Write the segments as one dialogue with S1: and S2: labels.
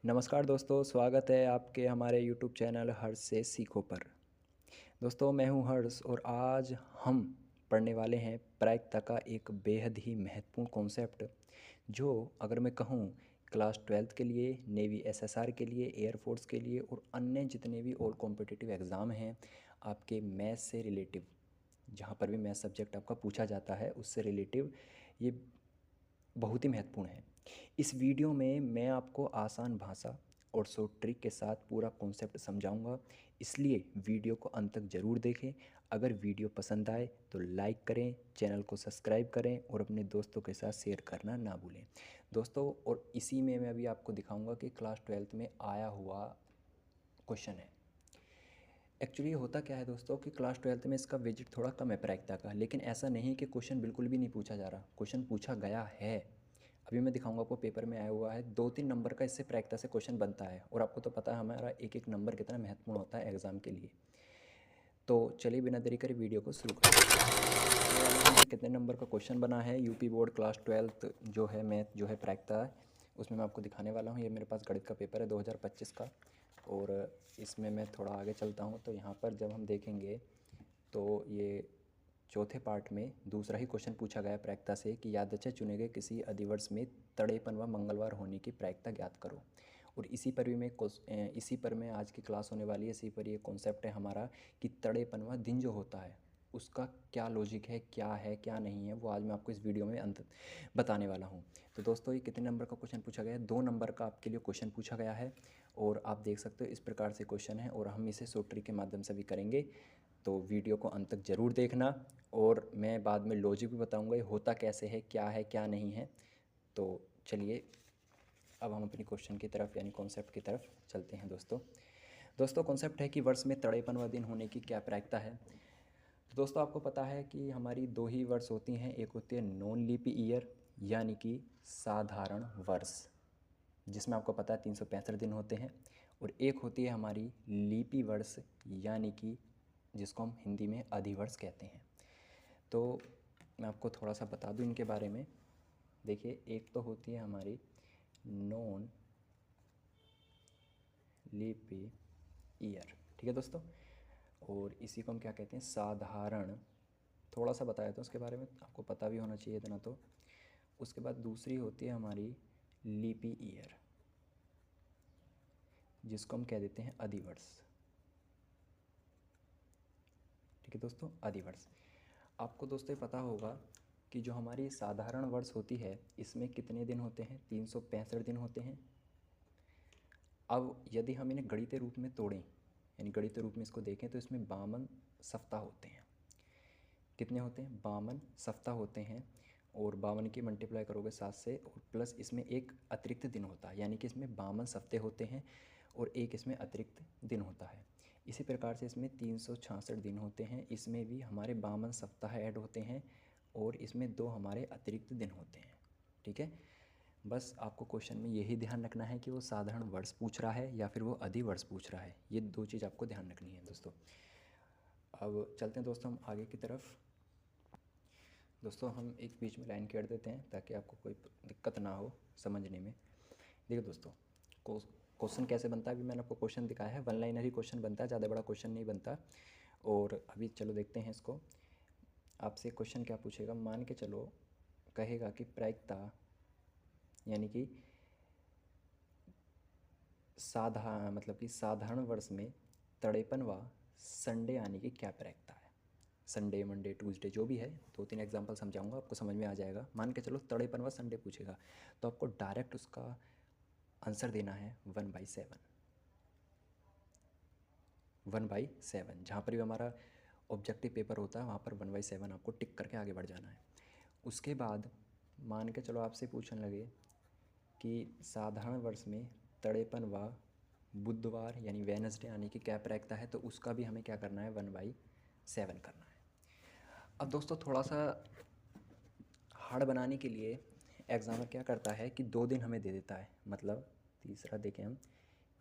S1: नमस्कार दोस्तों, स्वागत है आपके हमारे यूट्यूब चैनल हर्ष से सीखो पर। दोस्तों मैं हूं हर्ष और आज हम पढ़ने वाले हैं प्रायिकता का एक बेहद ही महत्वपूर्ण कॉन्सेप्ट जो अगर मैं कहूं क्लास 12th के लिए, नेवी एसएसआर के लिए, एयरफोर्स के लिए और अन्य जितने भी और कॉम्पिटिटिव एग्ज़ाम हैं आपके मैथ्स से रिलेटिव, जहाँ पर भी मैथ सब्जेक्ट आपका पूछा जाता है उससे रिलेटिव ये बहुत ही महत्वपूर्ण है। इस वीडियो में मैं आपको आसान भाषा और शॉर्ट ट्रिक के साथ पूरा कॉन्सेप्ट समझाऊंगा, इसलिए वीडियो को अंत तक ज़रूर देखें। अगर वीडियो पसंद आए तो लाइक करें, चैनल को सब्सक्राइब करें और अपने दोस्तों के साथ शेयर करना ना भूलें दोस्तों। और इसी में मैं अभी आपको दिखाऊंगा कि क्लास 12th में आया हुआ क्वेश्चन है। एक्चुअली होता क्या है दोस्तों कि क्लास 12th में इसका विजिट थोड़ा कम है प्रायिकता का, लेकिन ऐसा नहीं कि क्वेश्चन बिल्कुल भी नहीं पूछा जा रहा, क्वेश्चन पूछा गया है। अभी मैं दिखाऊंगा आपको, पेपर में आया हुआ है 2-3 नंबर का इससे प्रायिकता से क्वेश्चन बनता है और आपको तो पता है हमारा एक एक नंबर कितना महत्वपूर्ण होता है एग्ज़ाम के लिए। तो चलिए बिना देरी करे वीडियो को शुरू करते हैं। कितने नंबर का क्वेश्चन बना है यूपी बोर्ड क्लास 12th जो है मैथ जो है प्रायिकता है, उसमें मैं आपको दिखाने वाला हूँ। ये मेरे पास गणित का पेपर है 2025 का और इसमें मैं थोड़ा आगे चलता हूँ तो यहाँ पर जब हम देखेंगे तो ये चौथे पार्ट में दूसरा ही क्वेश्चन पूछा गया प्रायिकता से कि यादृच्छिक चुने गए किसी अधिवर्ष में तड़ेपन व मंगलवार होने की प्रायिकता ज्ञात करो। और इसी पर भी इसी पर मैं आज की क्लास होने वाली है, इसी पर ये कॉन्सेप्ट है हमारा कि तड़ेपन व दिन जो होता है उसका क्या लॉजिक है क्या नहीं है, वो आज मैं आपको इस वीडियो में अंत बताने वाला हूँ। तो दोस्तों ये कितने नंबर का क्वेश्चन पूछा गया है? 2 नंबर का आपके लिए क्वेश्चन पूछा गया है और आप देख सकते हो इस प्रकार से क्वेश्चन है और हम इसे शॉर्ट ट्रिक के माध्यम से भी करेंगे। तो वीडियो को अंत तक ज़रूर देखना और मैं बाद में लॉजिक भी बताऊंगा ये होता कैसे है क्या नहीं है। तो चलिए अब हम अपनी क्वेश्चन की तरफ यानी कॉन्सेप्ट की तरफ चलते हैं दोस्तों। दोस्तों कॉन्सेप्ट है कि वर्ष में तड़ेपन व दिन होने की क्या प्रायिकता है। तो दोस्तों आपको पता है कि हमारी 2 ही वर्ष होती हैं, एक होती है नॉन लीप ईयर यानी कि साधारण वर्ष जिसमें आपको पता है 365 दिन होते हैं, और एक होती है हमारी लीपी वर्ष यानी कि जिसको हम हिंदी में अधिवर्ष कहते हैं। तो मैं आपको थोड़ा सा बता दूं इनके बारे में। देखिए एक तो होती है हमारी नॉन लीपी ईयर, ठीक है दोस्तों, और इसी को हम क्या कहते हैं साधारण। थोड़ा सा बताया था उसके बारे में, आपको पता भी होना चाहिए इतना तो। उसके बाद दूसरी होती है हमारी लीपी ईयर जिसको हम कह देते हैं अधिवर्ष, ठीक है दोस्तों, अधिवर्ष। आपको दोस्तों ये पता होगा कि जो हमारी साधारण वर्ष होती है इसमें कितने दिन होते हैं? 365 दिन होते हैं। अब यदि हम इन्हें गणितीय रूप में तोड़ें यानी गणितीय रूप में इसको देखें तो इसमें 52 सप्ताह होते हैं। कितने होते हैं? 52 सप्ताह होते हैं और 52 की मल्टीप्लाई करोगे 7 से और प्लस इसमें एक अतिरिक्त दिन होता है, यानी कि इसमें 52 सप्ताह होते हैं और एक इसमें अतिरिक्त दिन होता है। इसी प्रकार से इसमें 366 दिन होते हैं, इसमें भी हमारे 52 सप्ताह ऐड होते हैं और इसमें 2 हमारे अतिरिक्त दिन होते हैं, ठीक है। बस आपको क्वेश्चन में यही ध्यान रखना है कि वो साधारण वर्ष पूछ रहा है या फिर वो अधिवर्ष पूछ रहा है, ये 2 चीज़ आपको ध्यान रखनी है दोस्तों। अब चलते हैं दोस्तों हम आगे की तरफ। दोस्तों हम एक बीच में लाइन काट देते हैं ताकि आपको कोई दिक्कत ना हो समझने में। देखिए दोस्तों क्वेश्चन कैसे बनता है, अभी मैंने आपको क्वेश्चन दिखाया है, 1 लाइनर ही क्वेश्चन बनता है, ज़्यादा बड़ा क्वेश्चन नहीं बनता। और अभी चलो देखते हैं इसको। आपसे क्वेश्चन क्या पूछेगा, मान के चलो कहेगा कि प्रायिकता यानी कि मतलब कि साधारण वर्ष में तड़ेपन व संडे आने की क्या प्रायिकता है। संडे, मंडे, ट्यूसडे जो भी है, 2-3 एग्जाम्पल समझाऊंगा, आपको समझ में आ जाएगा। मान के चलो तड़ेपन व संडे पूछेगा तो आपको डायरेक्ट उसका आंसर देना है 1/7। 1/7 जहाँ पर भी हमारा ऑब्जेक्टिव पेपर होता है वहाँ पर 1/7 आपको टिक करके आगे बढ़ जाना है। उसके बाद मान के चलो आपसे पूछने लगे कि साधारण वर्ष में तड़ेपन व बुधवार यानी वेनसडे आने की क्या प्रायिकता है, तो उसका भी हमें क्या करना है 1/7 करना है। अब दोस्तों थोड़ा सा हार्ड बनाने के लिए एग्जामर क्या करता है कि 2 दिन हमें दे देता है, मतलब तीसरा देखें हम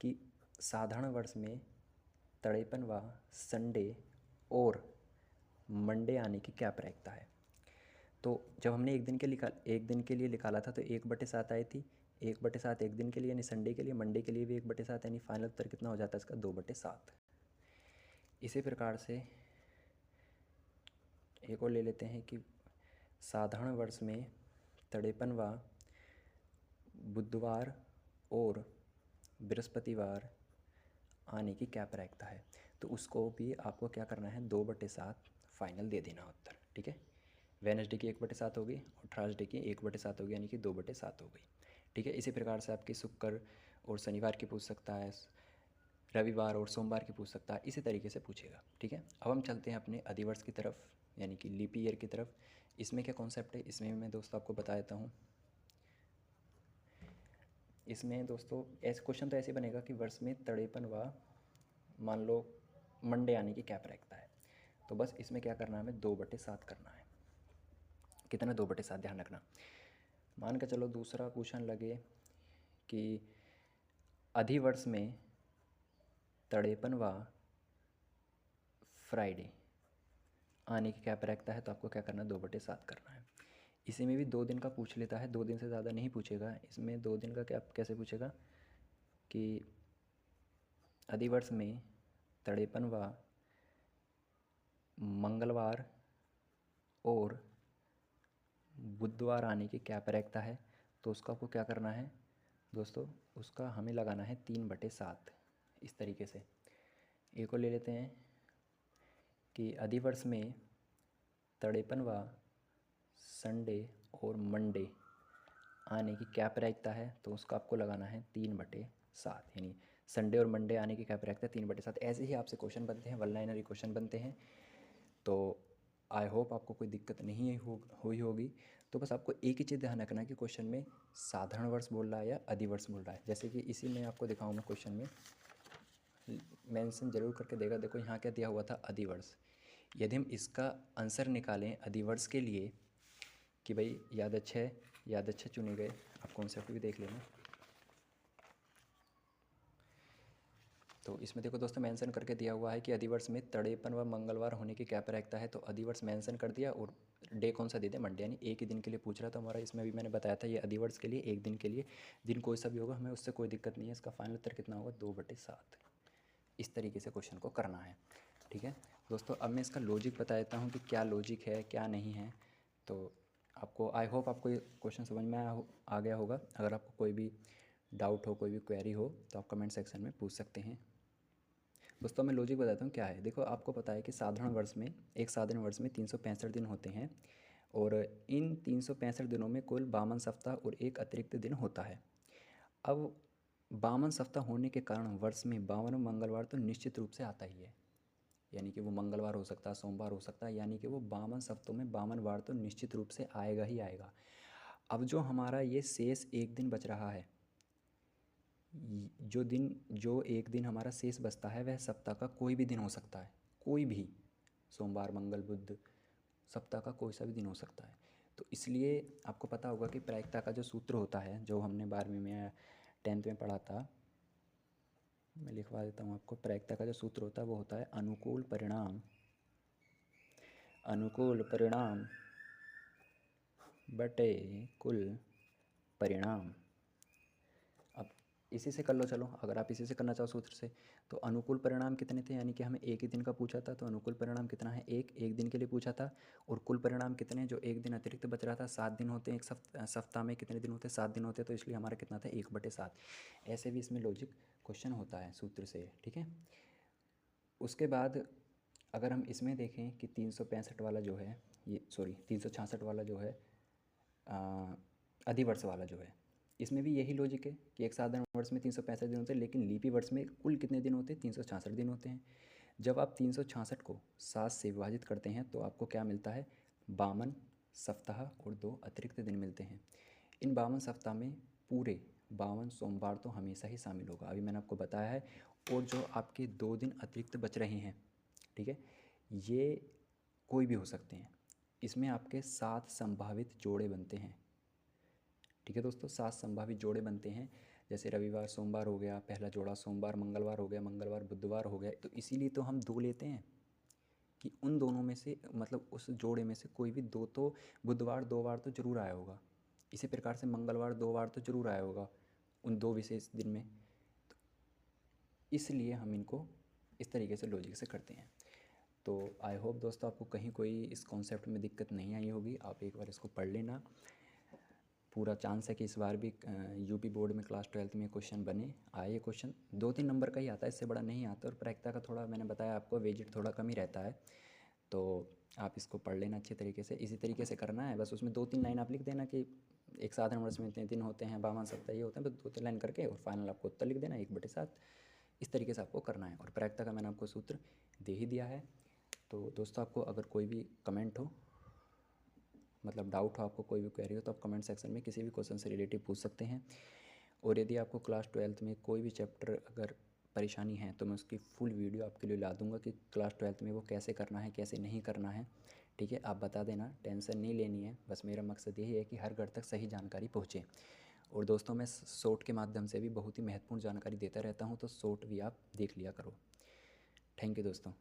S1: कि साधारण वर्ष में तड़ेपन व संडे और मंडे आने की क्या प्रायिकता है। तो जब हमने एक दिन के लिए निकाला था तो 1/7 आई थी, 1/7 एक दिन के लिए यानी संडे के लिए, मंडे के लिए भी 1/7 यानी फाइनल उत्तर कितना हो जाता है इसका 2/7। इसी प्रकार से एक और ले लेते हैं कि साधारण वर्ष में 53वां बुधवार और बृहस्पतिवार आने की क्या प्रायिकता है। तो उसको भी आपको क्या करना है 2/7 फाइनल दे देना उत्तर, ठीक है। वेडनेसडे की 1/7 होगी और थर्सडे की 1/7 होगी यानी कि 2/7 हो गई, ठीक है। इसी प्रकार से आपकी शुक्र और शनिवार की पूछ सकता है, रविवार और सोमवार की पूछ सकता है, इसी तरीके से पूछेगा, ठीक है। अब हम चलते हैं अपने अधिवर्ष की तरफ यानी कि लीप ईयर की तरफ। इसमें क्या कॉन्सेप्ट है, इसमें मैं दोस्तों आपको बता देता हूँ। इसमें दोस्तों ऐसे क्वेश्चन तो ऐसे बनेगा कि वर्ष में 53वां मान लो मंडे आने की क्या प्रायिकता है। तो बस इसमें क्या करना है, हमें 2/7 करना है। कितना 2/7 ध्यान रखना। मान के चलो दूसरा क्वेश्चन लगे कि अधिवर्ष में 53वां फ्राइडे आने की क्या प्रायिकता है। तो आपको क्या करना है 2/7 करना है। इसी में भी 2 दिन का पूछ लेता है, 2 दिन से ज़्यादा नहीं पूछेगा। इसमें 2 दिन का क्या कैसे पूछेगा कि अधिवर्ष में 53वां मंगलवार और बुधवार आने की क्या प्रायिकता है। तो उसका आपको क्या करना है दोस्तों, उसका हमें लगाना है 3/7 इस तरीके से। एक और ले लेते हैं कि अधिवर्ष में 53वां संडे और मंडे आने की क्या प्रायिकता है। तो उसका आपको लगाना है 3/7 यानी संडे और मंडे आने की क्या प्रायिकता है 3/7। ऐसे ही आपसे क्वेश्चन बनते हैं, वन लाइनर क्वेश्चन बनते हैं। तो आई होप आपको कोई दिक्कत नहीं हुई होगी। तो बस आपको एक ही चीज़ ध्यान रखना है कि क्वेश्चन में साधारण वर्ष बोल रहा है या अधिवर्ष बोल रहा है। जैसे कि इसी में आपको दिखाऊँ मैं क्वेश्चन में मेंशन जरूर करके देगा। देखो यहाँ क्या दिया हुआ था अधिवर्ष। यदि हम इसका आंसर निकालें अधिवर्ष के लिए कि भाई यादच्छे चुने गए, आप कॉन्सेप्ट भी देख लेना। तो इसमें देखो दोस्तों मेंशन करके दिया हुआ है कि अधिवर्ष में 53वां मंगलवार होने की क्या प्रायिकता है। तो अधिवर्ष मेंशन कर दिया और डे कौन सा दे दिया मंडे, यानी एक ही दिन के लिए पूछ रहा था हमारा। इसमें भी मैंने बताया था ये अधिवर्ष के लिए एक दिन के लिए, दिन कोई सा भी होगा हमें उससे कोई दिक्कत नहीं है। इसका फाइनल उत्तर कितना होगा 2/7। इस तरीके से क्वेश्चन को करना है, ठीक है दोस्तों। अब मैं इसका लॉजिक बता देता हूँ कि क्या लॉजिक है क्या नहीं है। तो आपको आई होप आपको ये क्वेश्चन समझ में आ गया होगा। अगर आपको कोई भी डाउट हो, कोई भी क्वेरी हो तो आप कमेंट सेक्शन में पूछ सकते हैं। दोस्तों मैं लॉजिक बताता हूँ क्या है। देखो आपको पता है कि साधारण वर्ष में, एक साधारण वर्ष में 365 दिन होते हैं और इन 365 दिनों में कुल 52 सप्ताह और एक अतिरिक्त दिन होता है। अब 52 सप्ताह होने के कारण वर्ष में 52 मंगलवार तो निश्चित रूप से आता ही है, यानी कि वो मंगलवार हो सकता है, सोमवार हो सकता है, यानी कि वो 52 सप्ताह में 52 बार तो निश्चित रूप से आएगा ही आएगा। अब जो हमारा ये शेष एक दिन बच रहा है, जो एक दिन हमारा शेष बचता है वह सप्ताह का कोई भी दिन हो सकता है, कोई भी, सोमवार मंगल बुध, सप्ताह का कोई सा भी दिन हो सकता है। तो इसलिए आपको पता होगा कि प्रायिकता का जो सूत्र होता है, जो हमने 12वीं में या 10th में पढ़ा था, मैं लिखवा देता हूँ आपको। प्रायिकता का जो सूत्र होता है वो होता है अनुकूल परिणाम बटे कुल परिणाम। अब इसी से कर लो चलो, अगर आप इसी से करना चाहो सूत्र से। तो अनुकूल परिणाम कितने थे, यानी कि हमें एक ही दिन का पूछा था, तो अनुकूल परिणाम कितना है एक दिन के लिए पूछा था। और कुल परिणाम कितने, जो एक दिन अतिरिक्त बच रहा था, 7 दिन होते हैं एक सप्ताह में, कितने दिन होते हैं 7 दिन होते हैं, तो इसलिए हमारा कितना था 1/7। ऐसे भी इसमें लॉजिक क्वेश्चन होता है सूत्र से, ठीक है। उसके बाद अगर हम इसमें देखें कि 365 वाला जो है, ये सॉरी 366 वाला जो है अधिवर्ष वाला जो है, इसमें भी यही लॉजिक है कि एक साधारण वर्ष में 365 दिन होते हैं, लेकिन लीपी वर्ष में कुल कितने दिन होते हैं 366 दिन होते हैं। जब आप 366 को 7 से विभाजित करते हैं तो आपको क्या मिलता है 52 सप्ताह और 2 अतिरिक्त दिन मिलते हैं। इन 52 सप्ताह में पूरे 52 सोमवार तो हमेशा ही शामिल होगा, अभी मैंने आपको बताया है। और जो आपके 2 दिन अतिरिक्त बच रहे हैं, ठीक है, ये कोई भी हो सकते हैं। इसमें आपके 7 संभावित जोड़े बनते हैं, ठीक है दोस्तों। 7 संभावित जोड़े बनते हैं, जैसे रविवार सोमवार हो गया पहला जोड़ा, सोमवार मंगलवार हो गया, मंगलवार बुधवार हो गया। तो इसीलिए तो हम 2 लेते हैं कि उन दोनों में से, मतलब उस जोड़े में से कोई भी 2 तो बुधवार 2 बार तो ज़रूर आया होगा, इसी प्रकार से मंगलवार 2 बार तो ज़रूर आया होगा उन 2 विशेष दिन में। तो इसलिए हम इनको इस तरीके से लॉजिक से करते हैं। तो आई होप दोस्तों आपको कहीं कोई इस कॉन्सेप्ट में दिक्कत नहीं आई होगी। आप एक बार इसको पढ़ लेना। पूरा चांस है कि इस बार भी यूपी बोर्ड में क्लास 12th में क्वेश्चन बने आए। क्वेश्चन 2-3 नंबर का ही आता है, इससे बड़ा नहीं आता। और प्रायिकता का थोड़ा मैंने बताया आपको वेजिट थोड़ा कम ही रहता है। तो आप इसको पढ़ लेना अच्छे तरीके से। इसी तरीके से करना है, बस उसमें 2-3 लाइन आप लिख देना कि एक साधारण वर्ष में इतने दिन होते हैं, 52 सप्ताह ये होते हैं, बस 2-3 लाइन करके और फाइनल आपको उत्तर लिख देना 1/7। इस तरीके से आपको करना है। और प्रायिकता का मैंने आपको सूत्र दे ही दिया है। तो दोस्तों आपको अगर कोई भी कमेंट हो, मतलब डाउट हो, आपको कोई भी क्वेरी हो, तो आप कमेंट सेक्शन में किसी भी क्वेश्चन से रिलेटिव पूछ सकते हैं। और यदि आपको क्लास 12th में कोई भी चैप्टर अगर परेशानी है तो मैं उसकी फुल वीडियो आपके लिए ला दूंगा कि क्लास 12th में वो कैसे करना है कैसे नहीं करना है। ठीक है, आप बता देना, टेंशन नहीं लेनी है। बस मेरा मकसद यही है कि हर घर तक सही जानकारी पहुँचे। और दोस्तों मैं शॉर्ट के माध्यम से भी बहुत ही महत्वपूर्ण जानकारी देता रहता हूँ, तो शॉर्ट भी आप देख लिया करो। थैंक यू दोस्तों।